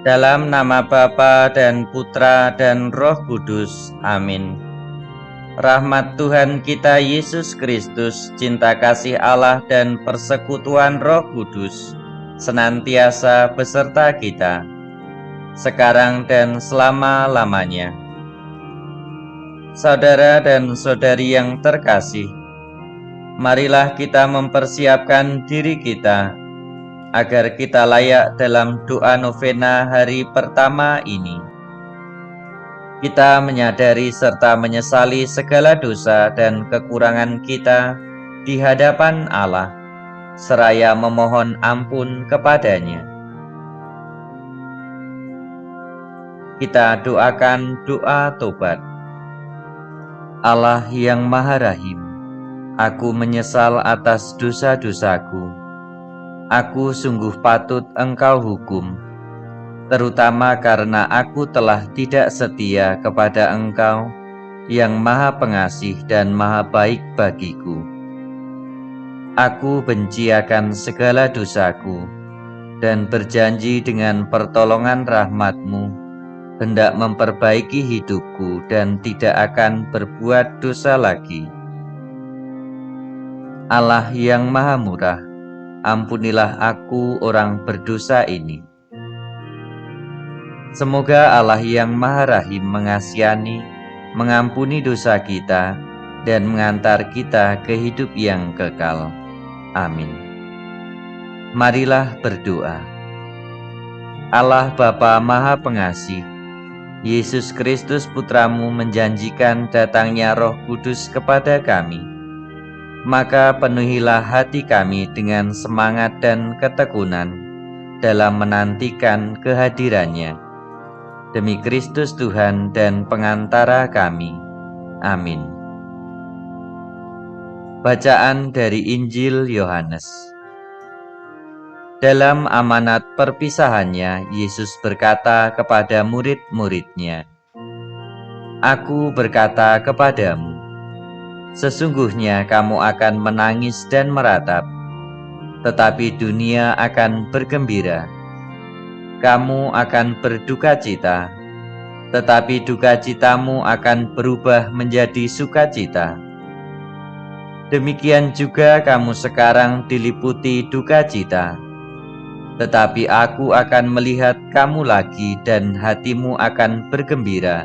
Dalam nama Bapa dan Putra dan Roh Kudus. Amin. Rahmat Tuhan kita Yesus Kristus, cinta kasih Allah dan persekutuan Roh Kudus senantiasa beserta kita, sekarang dan selama-lamanya. Saudara dan saudari yang terkasih, marilah kita mempersiapkan diri kita agar kita layak dalam doa novena hari pertama ini. Kita menyadari serta menyesali segala dosa dan kekurangan kita di hadapan Allah, seraya memohon ampun kepadanya. Kita doakan doa tobat. Allah yang Maha Rahim, aku menyesal atas dosa-dosaku. Aku sungguh patut Engkau hukum, terutama karena aku telah tidak setia kepada Engkau yang Maha Pengasih dan Maha Baik bagiku. Aku benci akan segala dosaku dan berjanji dengan pertolongan rahmat-Mu hendak memperbaiki hidupku dan tidak akan berbuat dosa lagi. Allah yang Maha Murah, ampunilah aku orang berdosa ini. Semoga Allah yang Maha Rahim mengasihani, mengampuni dosa kita, dan mengantar kita ke hidup yang kekal. Amin. Marilah berdoa. Allah Bapa Maha Pengasih, Yesus Kristus Putramu menjanjikan datangnya Roh Kudus kepada kami. Maka penuhilah hati kami dengan semangat dan ketekunan dalam menantikan kehadirannya. Demi Kristus Tuhan dan pengantara kami. Amin. Bacaan dari Injil Yohanes. Dalam amanat perpisahannya, Yesus berkata kepada murid-muridnya, "Aku berkata kepadamu, sesungguhnya kamu akan menangis dan meratap, tetapi dunia akan bergembira. Kamu akan berduka cita, tetapi duka citamu akan berubah menjadi sukacita. Demikian juga kamu sekarang diliputi duka cita, tetapi aku akan melihat kamu lagi dan hatimu akan bergembira.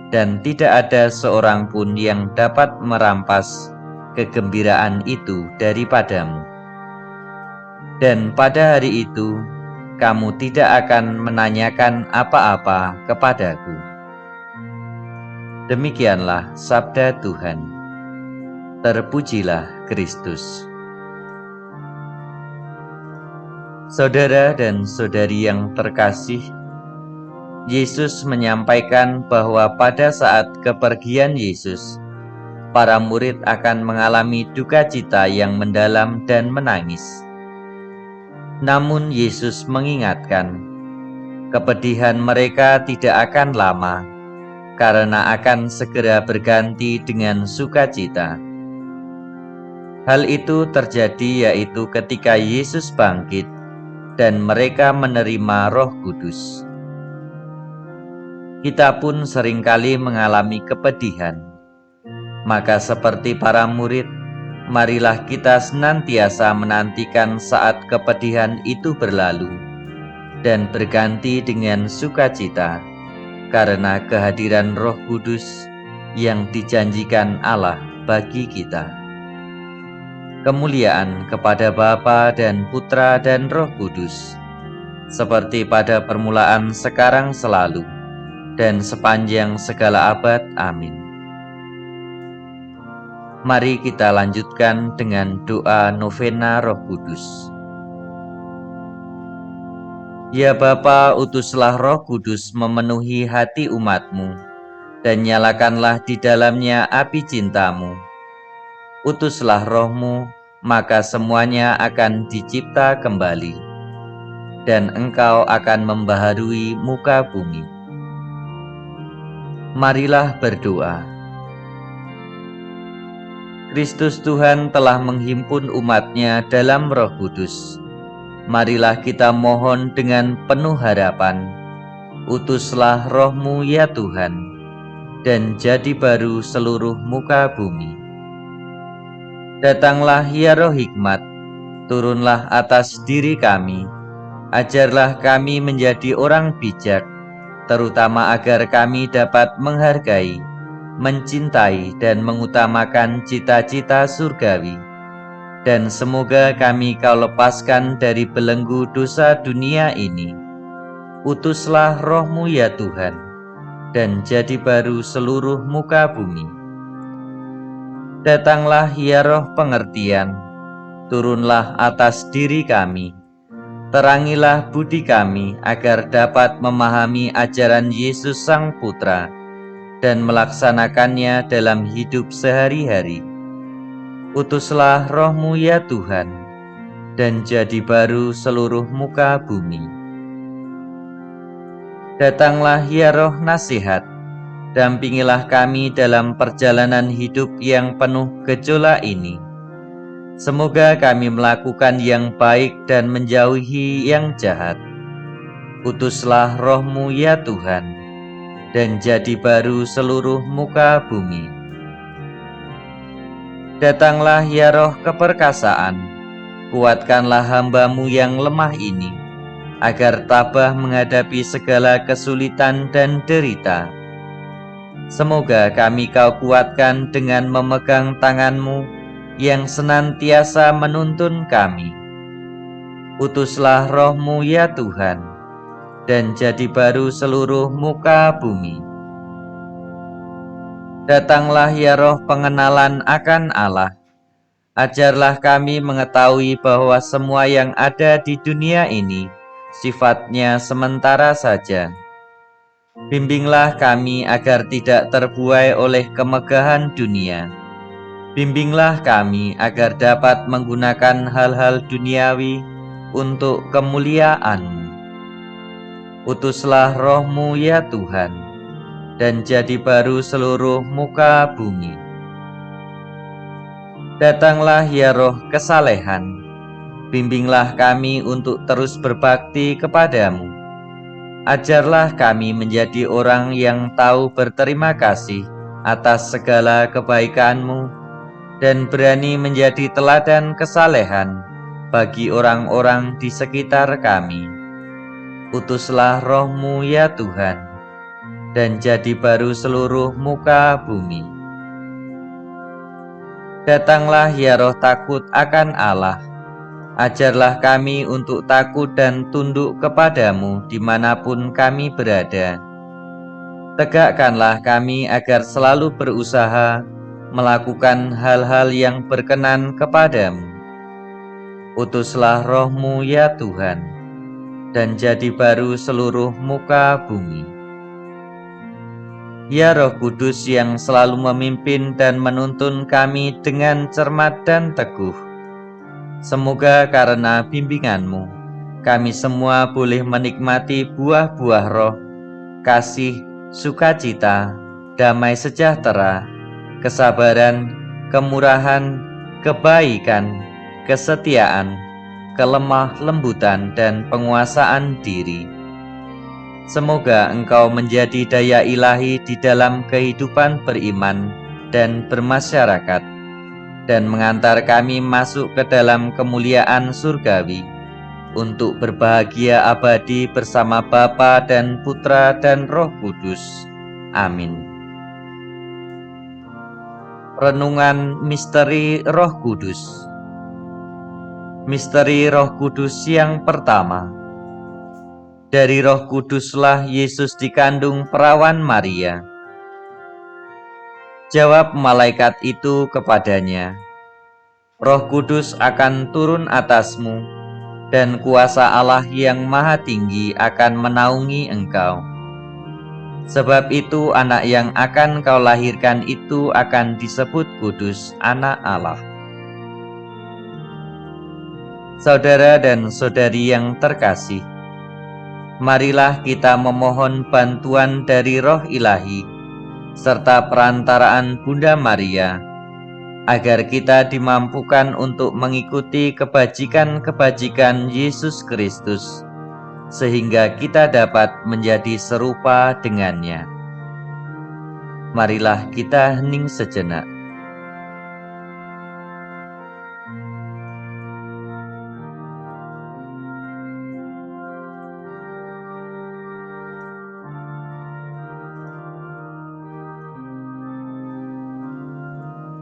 Dan tidak ada seorang pun yang dapat merampas kegembiraan itu daripadamu. Dan pada hari itu, kamu tidak akan menanyakan apa-apa kepadaku." Demikianlah sabda Tuhan. Terpujilah Kristus. Saudara dan saudari yang terkasih, Yesus menyampaikan bahwa pada saat kepergian Yesus, para murid akan mengalami duka cita yang mendalam dan menangis. Namun Yesus mengingatkan, kepedihan mereka tidak akan lama, karena akan segera berganti dengan sukacita. Hal itu terjadi yaitu ketika Yesus bangkit dan mereka menerima Roh Kudus. Kita pun seringkali mengalami kepedihan. Maka seperti para murid, marilah kita senantiasa menantikan saat kepedihan itu berlalu dan berganti dengan sukacita karena kehadiran Roh Kudus yang dijanjikan Allah bagi kita. Kemuliaan kepada Bapa dan Putra dan Roh Kudus, seperti pada permulaan, sekarang, selalu, dan sepanjang segala abad. Amin. Mari kita lanjutkan dengan doa novena Roh Kudus. Ya Bapa, utuslah Roh Kudus memenuhi hati umat-Mu, dan nyalakanlah di dalamnya api cinta-Mu. Utuslah Roh-Mu, maka semuanya akan dicipta kembali, dan Engkau akan membaharui muka bumi. Marilah berdoa. Kristus Tuhan telah menghimpun umat-Nya dalam Roh Kudus. Marilah kita mohon dengan penuh harapan Utuslah roh-Mu ya Tuhan, dan jadi baru seluruh muka bumi. Datanglah ya Roh Hikmat, turunlah atas diri kami, ajarlah kami menjadi orang bijak, terutama agar kami dapat menghargai, mencintai, dan mengutamakan cita-cita surgawi. Dan semoga kami Kau lepaskan dari belenggu dosa dunia ini. Utuslah roh-Mu ya Tuhan, dan jadi baru seluruh muka bumi. Datanglah ya Roh pengertian, turunlah atas diri kami, terangilah budi kami agar dapat memahami ajaran Yesus Sang Putra dan melaksanakannya dalam hidup sehari-hari. Utuslah roh-Mu ya Tuhan, dan jadi baru seluruh muka bumi. Datanglah ya Roh nasihat, dampingilah kami dalam perjalanan hidup yang penuh gejolak ini. Semoga kami melakukan yang baik dan menjauhi yang jahat. Utuslah roh-Mu ya Tuhan, dan jadi baru seluruh muka bumi. Datanglah ya Roh keperkasaan, kuatkanlah hamba-Mu yang lemah ini, agar tabah menghadapi segala kesulitan dan derita. Semoga kami Kau kuatkan dengan memegang tangan-Mu yang senantiasa menuntun kami. Utuslah roh-Mu ya Tuhan, dan jadi baru seluruh muka bumi. Datanglah ya Roh pengenalan akan Allah, ajarlah kami mengetahui bahwa semua yang ada di dunia ini sifatnya sementara saja. Bimbinglah kami agar tidak terbuai oleh kemegahan dunia. Bimbinglah kami agar dapat menggunakan hal-hal duniawi untuk kemuliaan-Mu. Utuslah roh-Mu ya Tuhan, dan jadi baru seluruh muka bumi. Datanglah ya Roh kesalehan, bimbinglah kami untuk terus berbakti kepada-Mu. Ajarlah kami menjadi orang yang tahu berterima kasih atas segala kebaikan-Mu dan berani menjadi teladan kesalehan bagi orang-orang di sekitar kami. Utuslah roh-Mu ya Tuhan, dan jadi baru seluruh muka bumi. Datanglah ya Roh takut akan Allah, ajarlah kami untuk takut dan tunduk kepada-Mu dimanapun kami berada. Tegakkanlah kami agar selalu berusaha melakukan hal-hal yang berkenan kepada-Mu. Utuslah roh-Mu ya Tuhan, dan jadi baru seluruh muka bumi. Ya Roh Kudus yang selalu memimpin dan menuntun kami dengan cermat dan teguh, semoga karena bimbingan-Mu, kami semua boleh menikmati buah-buah roh, kasih, sukacita, damai sejahtera, kesabaran, kemurahan, kebaikan, kesetiaan, kelemah lembutan, dan penguasaan diri. Semoga Engkau menjadi daya ilahi di dalam kehidupan beriman dan bermasyarakat, dan mengantar kami masuk ke dalam kemuliaan surgawi, untuk berbahagia abadi bersama Bapa dan Putra dan Roh Kudus. Amin. Renungan Misteri Roh Kudus. Misteri Roh Kudus yang pertama. Dari Roh Kuduslah Yesus dikandung perawan Maria. Jawab malaikat itu kepadanya, Roh Kudus akan turun atasmu, dan kuasa Allah yang Maha Tinggi akan menaungi engkau. Sebab itu anak yang akan kau lahirkan itu akan disebut kudus, anak Allah. Saudara dan saudari yang terkasih, marilah kita memohon bantuan dari Roh Ilahi serta perantaraan Bunda Maria, agar kita dimampukan untuk mengikuti kebajikan-kebajikan Yesus Kristus sehingga kita dapat menjadi serupa dengannya. Marilah kita hening sejenak.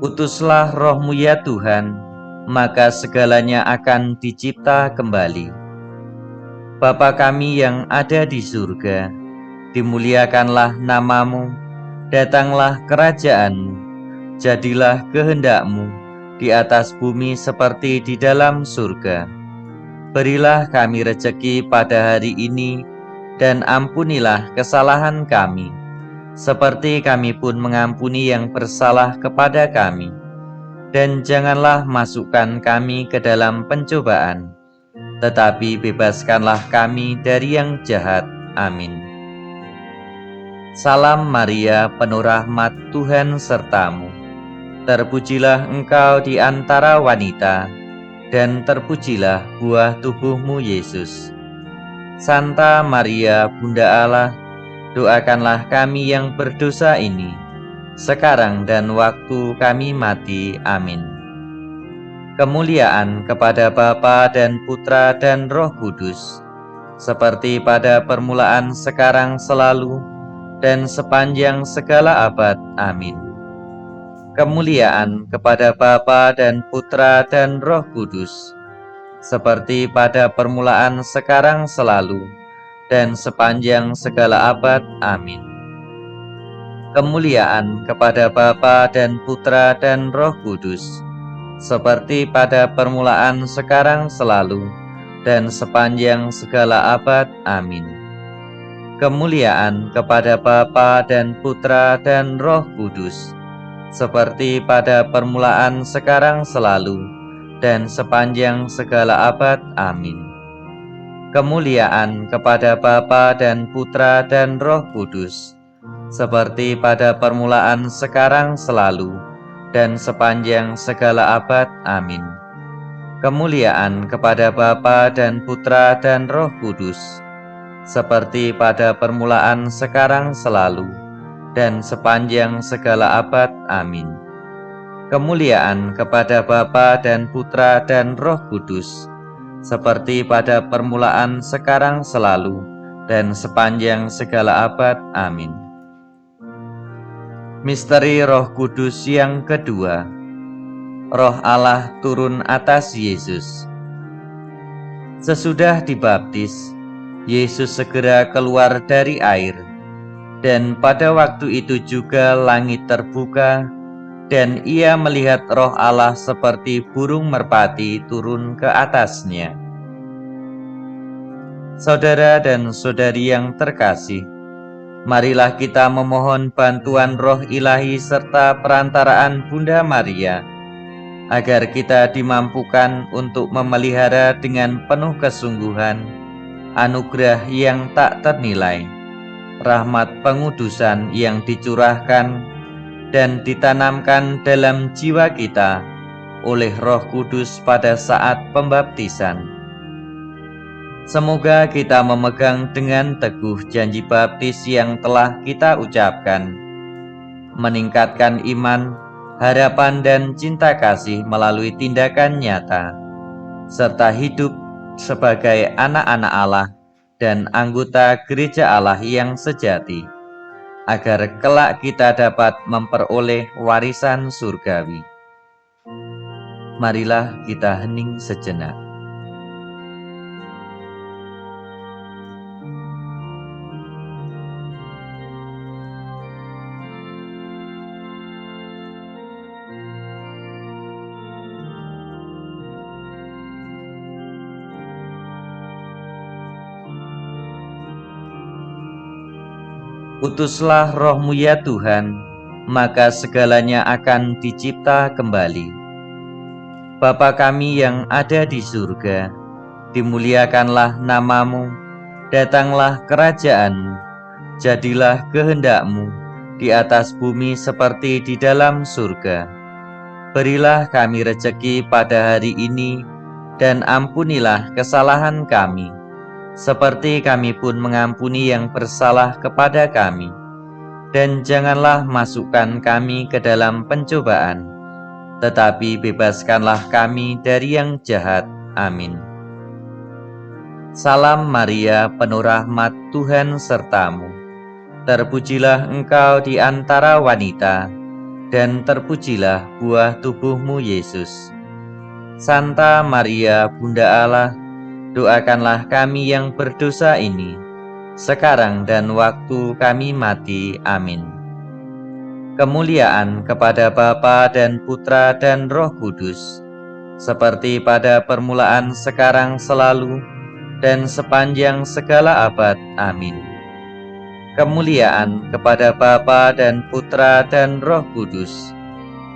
Utuslah Roh-Mu ya Tuhan, maka segalanya akan dicipta kembali. Bapa kami yang ada di surga, dimuliakanlah nama-Mu, datanglah kerajaan-Mu, jadilah kehendak-Mu di atas bumi seperti di dalam surga. Berilah kami rejeki pada hari ini, dan ampunilah kesalahan kami, seperti kami pun mengampuni yang bersalah kepada kami. Dan janganlah masukkan kami ke dalam pencobaan, tetapi bebaskanlah kami dari yang jahat. Amin. Salam Maria, penuh rahmat, Tuhan sertamu. Terpujilah engkau di antara wanita, dan terpujilah buah tubuhmu, Yesus. Santa Maria, Bunda Allah, doakanlah kami yang berdosa ini, sekarang dan waktu kami mati. Amin. Kemuliaan kepada Bapa dan Putra dan Roh Kudus, seperti pada permulaan, sekarang, selalu, dan sepanjang segala abad. Amin. Kemuliaan kepada Bapa dan Putra dan Roh Kudus, seperti pada permulaan, sekarang, selalu, dan sepanjang segala abad. Amin. Kemuliaan kepada Bapa dan Putra dan Roh Kudus, seperti pada permulaan, sekarang, selalu, dan sepanjang segala abad. Amin. Kemuliaan kepada Bapa dan Putra dan Roh Kudus, seperti pada permulaan, sekarang, selalu, dan sepanjang segala abad. Amin. Kemuliaan kepada Bapa dan Putra dan Roh Kudus, seperti pada permulaan, sekarang, selalu, dan sepanjang segala abad. Amin. Kemuliaan kepada Bapa dan Putra dan Roh Kudus, seperti pada permulaan, sekarang, selalu, dan sepanjang segala abad. Amin. Kemuliaan kepada Bapa dan Putra dan Roh Kudus, seperti pada permulaan, sekarang, selalu, dan sepanjang segala abad. Amin. Misteri Roh Kudus yang kedua. Roh Allah turun atas Yesus. Sesudah dibaptis, Yesus segera keluar dari air, dan pada waktu itu juga langit terbuka, dan ia melihat Roh Allah seperti burung merpati turun ke atasnya. Saudara dan saudari yang terkasih, marilah kita memohon bantuan Roh Ilahi serta perantaraan Bunda Maria, agar kita dimampukan untuk memelihara dengan penuh kesungguhan anugerah yang tak ternilai, rahmat pengudusan yang dicurahkan dan ditanamkan dalam jiwa kita oleh Roh Kudus pada saat pembaptisan. Semoga kita memegang dengan teguh janji baptis yang telah kita ucapkan, meningkatkan iman, harapan, dan cinta kasih melalui tindakan nyata, serta hidup sebagai anak-anak Allah dan anggota gereja Allah yang sejati, agar kelak kita dapat memperoleh warisan surgawi. Marilah kita hening sejenak. Utuslah Roh-Mu ya Tuhan, maka segalanya akan dicipta kembali. Bapa kami yang ada di surga, dimuliakanlah nama-Mu, datanglah kerajaan-Mu, jadilah kehendak-Mu di atas bumi seperti di dalam surga. Berilah kami rejeki pada hari ini, dan ampunilah kesalahan kami, seperti kami pun mengampuni yang bersalah kepada kami. Dan janganlah masukkan kami ke dalam pencobaan, tetapi bebaskanlah kami dari yang jahat. Amin. Salam Maria, penuh rahmat, Tuhan sertamu. Terpujilah engkau di antara wanita, dan terpujilah buah tubuhmu, Yesus. Santa Maria, Bunda Allah, doakanlah kami yang berdosa ini, sekarang dan waktu kami mati. Amin. Kemuliaan kepada Bapa dan Putra dan Roh Kudus, seperti pada permulaan, sekarang, selalu, dan sepanjang segala abad. Amin. Kemuliaan kepada Bapa dan Putra dan Roh Kudus,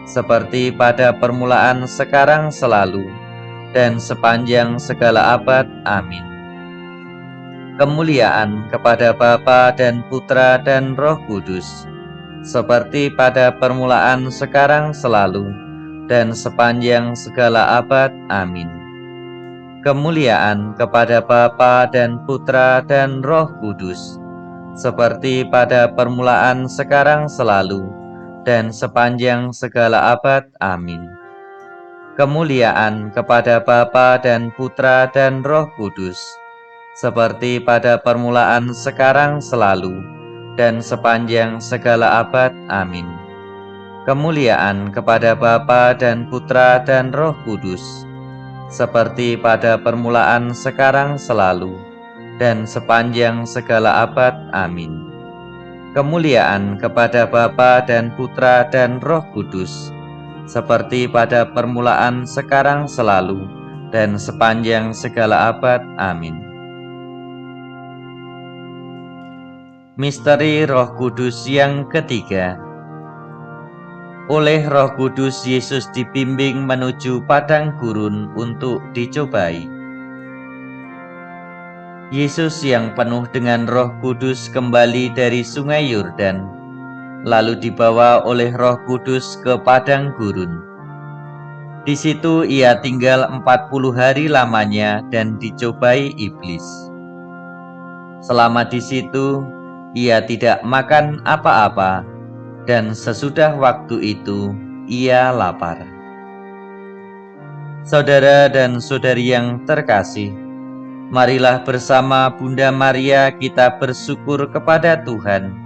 seperti pada permulaan, sekarang, selalu, dan sepanjang segala abad. Amin. Kemuliaan kepada Bapa dan Putra dan Roh Kudus, seperti pada permulaan, sekarang, selalu, dan sepanjang segala abad. Amin. Kemuliaan kepada Bapa dan Putra dan Roh Kudus, seperti pada permulaan, sekarang, selalu, dan sepanjang segala abad. Amin. Kemuliaan kepada Bapa dan Putra dan Roh Kudus, seperti pada permulaan, sekarang, selalu, dan sepanjang segala abad. Amin. Kemuliaan kepada Bapa dan Putra dan Roh Kudus, seperti pada permulaan, sekarang, selalu, dan sepanjang segala abad. Amin. Kemuliaan kepada Bapa dan Putra dan Roh Kudus, seperti pada permulaan, sekarang, selalu, dan sepanjang segala abad. Amin. Misteri Roh Kudus yang ketiga. Oleh Roh Kudus, Yesus dibimbing menuju padang gurun untuk dicobai. Yesus yang penuh dengan Roh Kudus kembali dari Sungai Yordan, lalu dibawa oleh Roh Kudus ke padang gurun. Di situ ia tinggal 40 hari lamanya dan dicobai iblis. Selama di situ, ia tidak makan apa-apa, dan sesudah waktu itu ia lapar. Saudara dan saudari yang terkasih, marilah bersama Bunda Maria kita bersyukur kepada Tuhan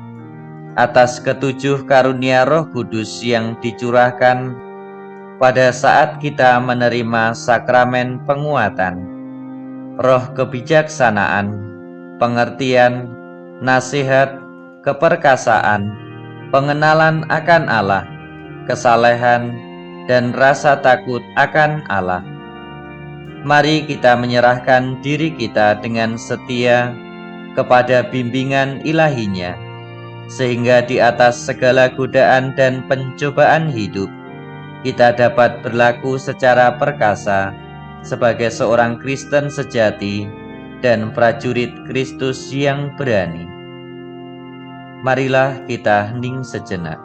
atas ketujuh karunia Roh Kudus yang dicurahkan pada saat kita menerima sakramen penguatan, roh kebijaksanaan, pengertian, nasihat, keperkasaan, pengenalan akan Allah, kesalehan, dan rasa takut akan Allah. Mari kita menyerahkan diri kita dengan setia kepada bimbingan ilahinya, sehingga di atas segala godaan dan pencobaan hidup, kita dapat berlaku secara perkasa sebagai seorang Kristen sejati dan prajurit Kristus yang berani. Marilah kita hening sejenak.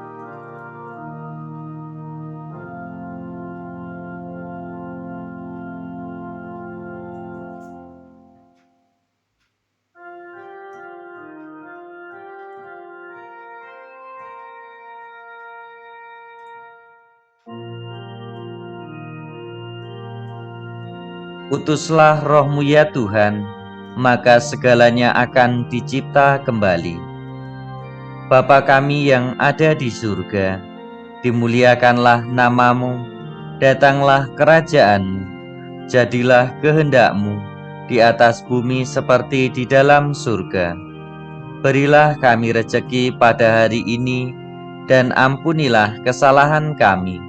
Utuslah Roh-Mu ya Tuhan, maka segalanya akan dicipta kembali. Bapa kami yang ada di surga, dimuliakanlah nama-Mu, datanglah kerajaan-Mu, jadilah kehendak-Mu di atas bumi seperti di dalam surga. Berilah kami rejeki pada hari ini, dan ampunilah kesalahan kami,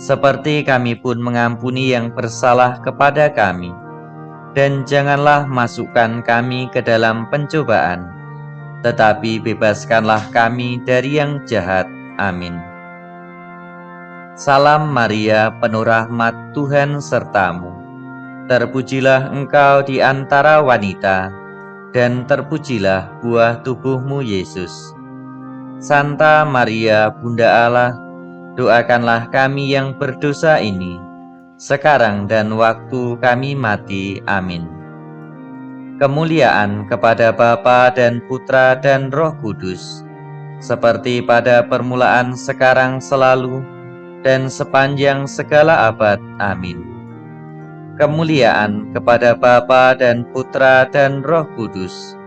seperti kami pun mengampuni yang bersalah kepada kami. Dan janganlah masukkan kami ke dalam pencobaan, tetapi bebaskanlah kami dari yang jahat. Amin. Salam Maria, penuh rahmat, Tuhan sertamu. Terpujilah engkau di antara wanita, dan terpujilah buah tubuhmu, Yesus. Santa Maria, Bunda Allah, doakanlah kami yang berdosa ini, sekarang dan waktu kami mati. Amin. Kemuliaan kepada Bapa dan Putra dan Roh Kudus, seperti pada permulaan, sekarang, selalu, dan sepanjang segala abad. Amin. Kemuliaan kepada Bapa dan Putra dan Roh Kudus,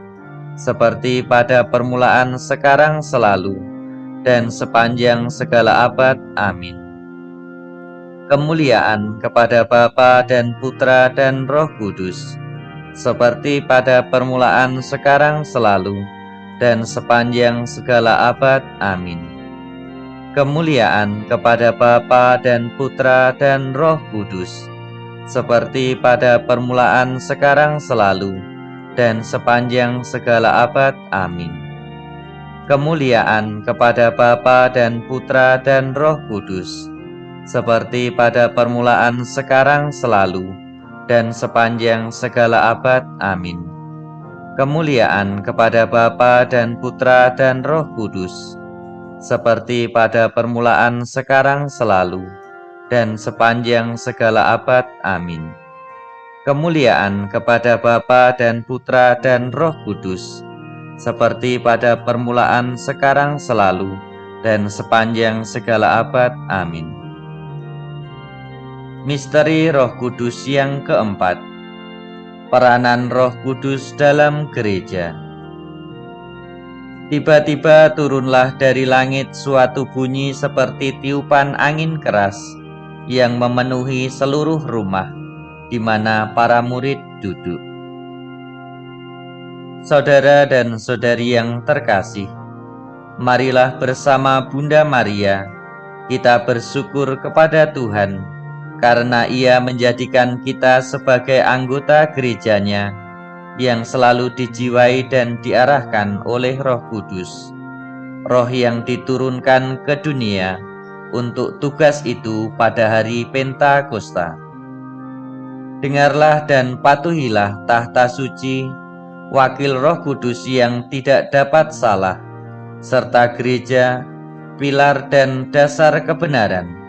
seperti pada permulaan, sekarang, selalu, dan sepanjang segala abad. Amin. Kemuliaan kepada Bapa dan Putra dan Roh Kudus, seperti pada permulaan, sekarang, selalu, dan sepanjang segala abad. Amin. Kemuliaan kepada Bapa dan Putra dan Roh Kudus, seperti pada permulaan, sekarang, selalu, dan sepanjang segala abad. Amin. Kemuliaan kepada Bapa dan Putra dan Roh Kudus, seperti pada permulaan, sekarang, selalu, dan sepanjang segala abad. Amin. Kemuliaan kepada Bapa dan Putra dan Roh Kudus, seperti pada permulaan, sekarang, selalu, dan sepanjang segala abad. Amin. Kemuliaan kepada Bapa dan Putra dan Roh Kudus, seperti pada permulaan, sekarang, selalu, dan sepanjang segala abad. Amin. Misteri Roh Kudus yang keempat, peranan Roh Kudus dalam gereja. Tiba-tiba turunlah dari langit suatu bunyi seperti tiupan angin keras yang memenuhi seluruh rumah di mana para murid duduk. Saudara dan saudari yang terkasih, marilah bersama Bunda Maria kita bersyukur kepada Tuhan karena Ia menjadikan kita sebagai anggota gerejanya yang selalu dijiwai dan diarahkan oleh Roh Kudus, Roh yang diturunkan ke dunia untuk tugas itu pada hari Pentakosta. Dengarlah dan patuhilah tahta suci, wakil Roh Kudus yang tidak dapat salah, serta gereja, pilar dan dasar kebenaran.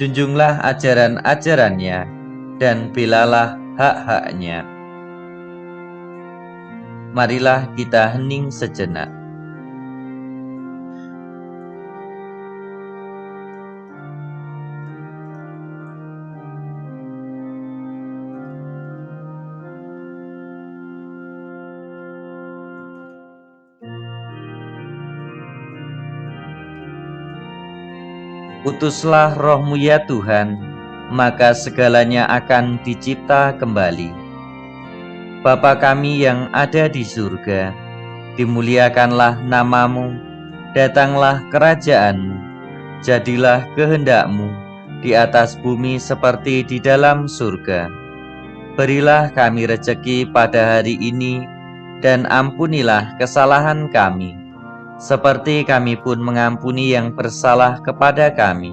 Junjunglah ajaran-ajarannya dan belalah hak-haknya. Marilah kita hening sejenak. Utuslah Roh-Mu ya Tuhan, maka segalanya akan dicipta kembali. Bapa kami yang ada di surga, dimuliakanlah nama-Mu, datanglah kerajaan-Mu, jadilah kehendak-Mu di atas bumi seperti di dalam surga. Berilah kami rejeki pada hari ini, dan ampunilah kesalahan kami, seperti kami pun mengampuni yang bersalah kepada kami.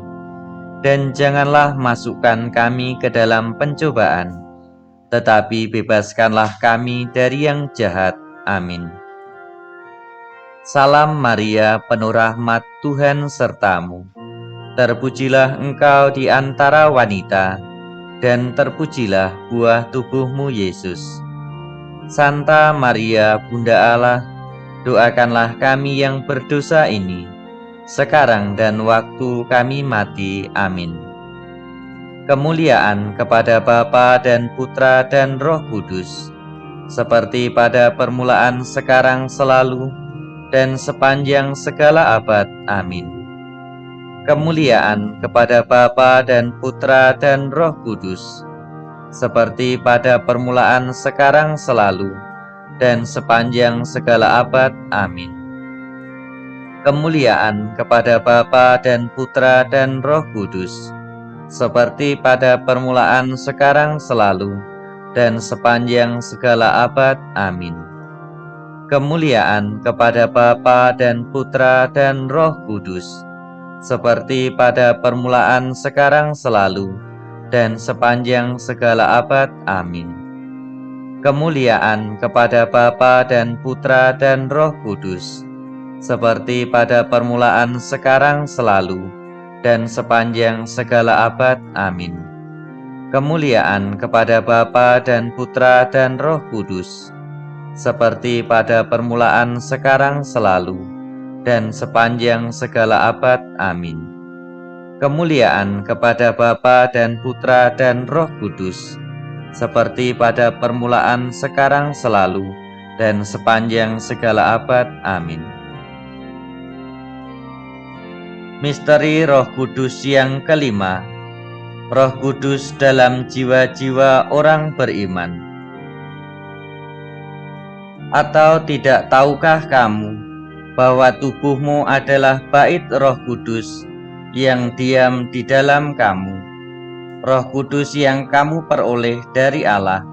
Dan janganlah masukkan kami ke dalam pencobaan, tetapi bebaskanlah kami dari yang jahat. Amin. Salam Maria, penuh rahmat, Tuhan sertamu. Terpujilah engkau di antara wanita, dan terpujilah buah tubuhmu, Yesus. Santa Maria, Bunda Allah, doakanlah kami yang berdosa ini, sekarang dan waktu kami mati. Amin. Kemuliaan kepada Bapa dan Putra dan Roh Kudus, seperti pada permulaan, sekarang, selalu, dan sepanjang segala abad. Amin. Kemuliaan kepada Bapa dan Putra dan Roh Kudus, seperti pada permulaan, sekarang, selalu, dan sepanjang segala abad. Amin. Kemuliaan kepada Bapa dan Putra dan Roh Kudus, seperti pada permulaan, sekarang, selalu, dan sepanjang segala abad. Amin. Kemuliaan kepada Bapa dan Putra dan Roh Kudus, seperti pada permulaan, sekarang, selalu, dan sepanjang segala abad. Amin. Kemuliaan kepada Bapa dan Putra dan Roh Kudus, seperti pada permulaan, sekarang, selalu, dan sepanjang segala abad. Amin. Kemuliaan kepada Bapa dan Putra dan Roh Kudus, seperti pada permulaan, sekarang, selalu, dan sepanjang segala abad. Amin. Kemuliaan kepada Bapa dan Putra dan Roh Kudus, seperti pada permulaan, sekarang, selalu, dan sepanjang segala abad. Amin. Misteri Roh Kudus yang kelima, Roh Kudus dalam jiwa-jiwa orang beriman. Atau tidak tahukah kamu bahwa tubuhmu adalah bait Roh Kudus yang diam di dalam kamu, Roh Kudus yang kamu peroleh dari Allah,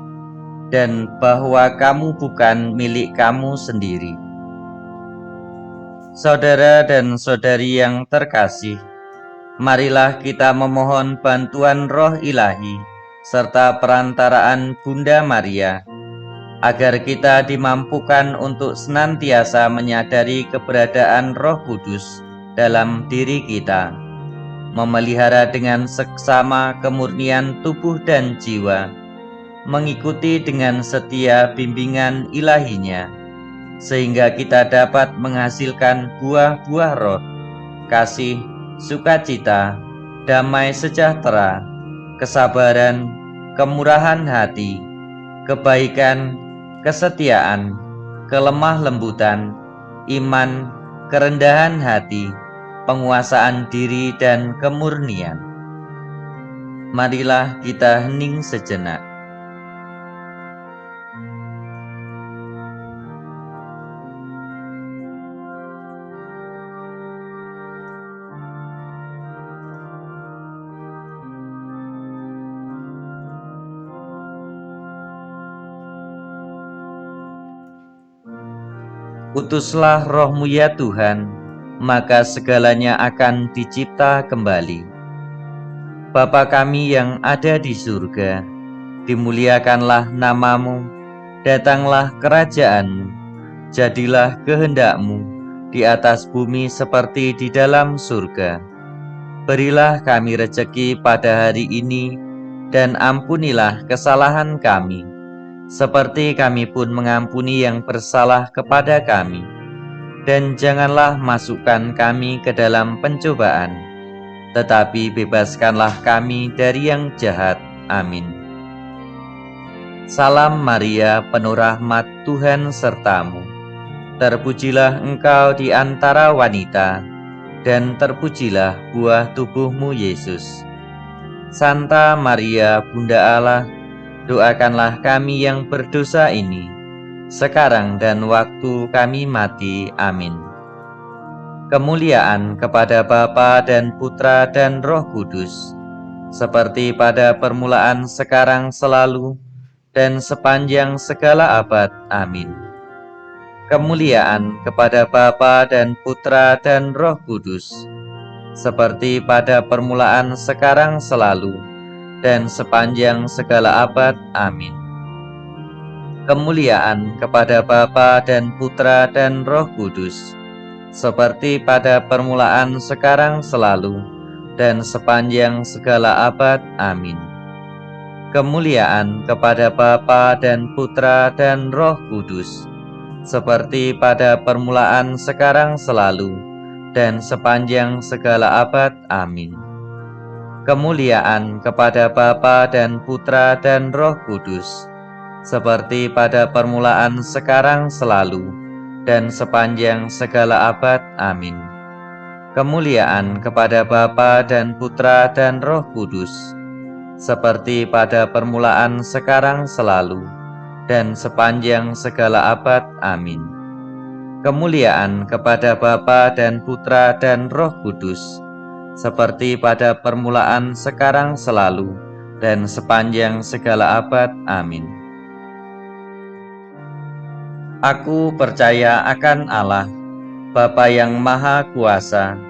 dan bahwa kamu bukan milik kamu sendiri? Saudara dan saudari yang terkasih, marilah kita memohon bantuan Roh Ilahi serta perantaraan Bunda Maria, agar kita dimampukan untuk senantiasa menyadari keberadaan Roh Kudus dalam diri kita, memelihara dengan seksama kemurnian tubuh dan jiwa, mengikuti dengan setia bimbingan ilahinya, sehingga kita dapat menghasilkan buah-buah roh, kasih, sukacita, damai sejahtera, kesabaran, kemurahan hati, kebaikan, kesetiaan, kelemah lembutan, iman, kerendahan hati, penguasaan diri, dan kemurnian. Marilah kita hening sejenak. Utuslah Roh-Mu ya Tuhan, maka segalanya akan dicipta kembali. Bapa kami yang ada di surga, dimuliakanlah nama-Mu, datanglah kerajaan-Mu, jadilah kehendak-Mu di atas bumi seperti di dalam surga. Berilah kami rejeki pada hari ini, dan ampunilah kesalahan kami, seperti kami pun mengampuni yang bersalah kepada kami. Dan janganlah masukkan kami ke dalam pencobaan, tetapi bebaskanlah kami dari yang jahat. Amin. Salam Maria, penuh rahmat, Tuhan sertamu. Terpujilah engkau di antara wanita, dan terpujilah buah tubuhmu, Yesus. Santa Maria, Bunda Allah, doakanlah kami yang berdosa ini, sekarang dan waktu kami mati. Amin. Kemuliaan kepada Bapa dan Putra dan Roh Kudus, seperti pada permulaan, sekarang, selalu, dan sepanjang segala abad. Amin. Kemuliaan kepada Bapa dan Putra dan Roh Kudus, seperti pada permulaan, sekarang, selalu, dan sepanjang segala abad. Amin. Kemuliaan kepada Bapa dan Putra dan Roh Kudus, seperti pada permulaan, sekarang, selalu, dan sepanjang segala abad. Amin. Kemuliaan kepada Bapa dan Putra dan Roh Kudus, seperti pada permulaan, sekarang, selalu, dan sepanjang segala abad. Amin. Kemuliaan kepada Bapa dan Putra dan Roh Kudus, seperti pada permulaan, sekarang, selalu, dan sepanjang segala abad. Amin. Kemuliaan kepada Bapa dan Putra dan Roh Kudus, seperti pada permulaan, sekarang, selalu, dan sepanjang segala abad. Amin. Kemuliaan kepada Bapa dan Putra dan Roh Kudus, seperti pada permulaan, sekarang, selalu, dan sepanjang segala abad. Amin. Aku percaya akan Allah, Bapa yang Maha Kuasa,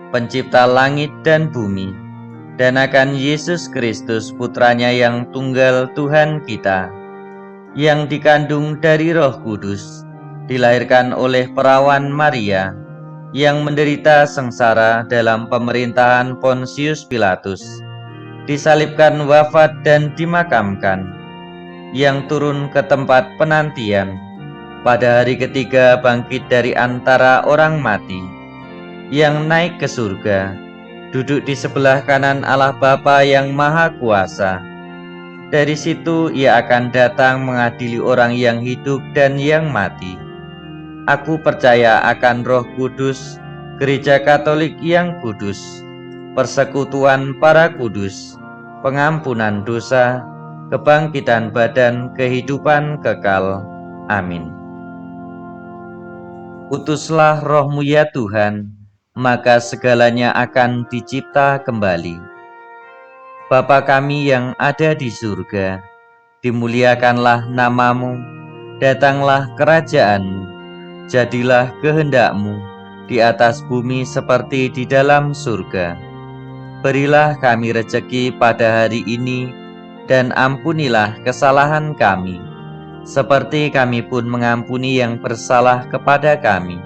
Pencipta langit dan bumi, dan akan Yesus Kristus, Putranya yang tunggal, Tuhan kita, yang dikandung dari Roh Kudus, dilahirkan oleh perawan Maria, yang menderita sengsara dalam pemerintahan Pontius Pilatus, disalibkan, wafat, dan dimakamkan, yang turun ke tempat penantian, pada hari ketiga bangkit dari antara orang mati, yang naik ke surga, duduk di sebelah kanan Allah Bapa yang Maha Kuasa. Dari situ ia akan datang mengadili orang yang hidup dan yang mati. Aku percaya akan Roh Kudus, Gereja Katolik yang kudus, persekutuan para kudus, pengampunan dosa, kebangkitan badan, kehidupan kekal. Amin. Utuslah Roh-Mu ya Tuhan, maka segalanya akan dicipta kembali. Bapa kami yang ada di surga, dimuliakanlah nama-Mu, datanglah kerajaan-Mu, jadilah kehendak-Mu di atas bumi seperti di dalam surga. Berilah kami rejeki pada hari ini, dan ampunilah kesalahan kami, seperti kami pun mengampuni yang bersalah kepada kami.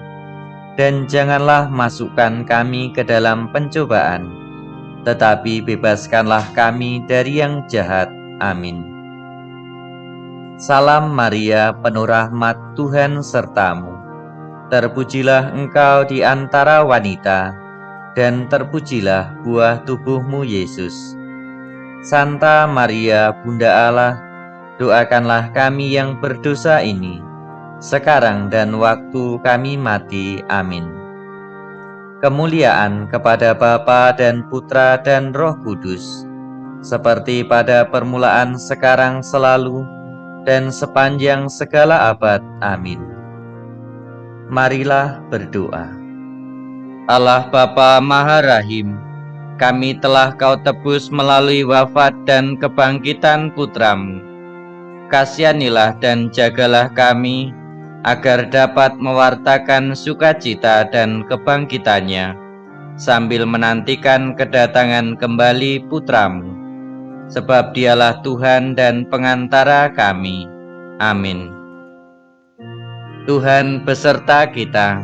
Dan janganlah masukkan kami ke dalam pencobaan, tetapi bebaskanlah kami dari yang jahat. Amin. Salam Maria, penuh rahmat, Tuhan sertamu. Terpujilah engkau di antara wanita, dan terpujilah buah tubuhmu, Yesus. Santa Maria, Bunda Allah, doakanlah kami yang berdosa ini, sekarang dan waktu kami mati. Amin. Kemuliaan kepada Bapa dan Putra dan Roh Kudus, seperti pada permulaan, sekarang, selalu, dan sepanjang segala abad. Amin. Marilah berdoa. Allah Bapa Maha Rahim, kami telah Kau tebus melalui wafat dan kebangkitan Putra-Mu. Kasihanilah dan jagalah kami, agar dapat mewartakan sukacita dan kebangkitannya, sambil menantikan kedatangan kembali Putra-Mu. Sebab Dialah Tuhan dan pengantara kami. Amin. Tuhan beserta kita,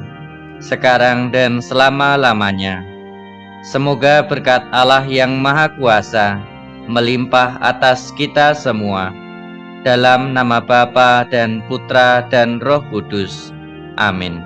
sekarang dan selama-lamanya. Semoga berkat Allah yang Maha Kuasa melimpah atas kita semua. Dalam nama Bapa dan Putra dan Roh Kudus. Amin.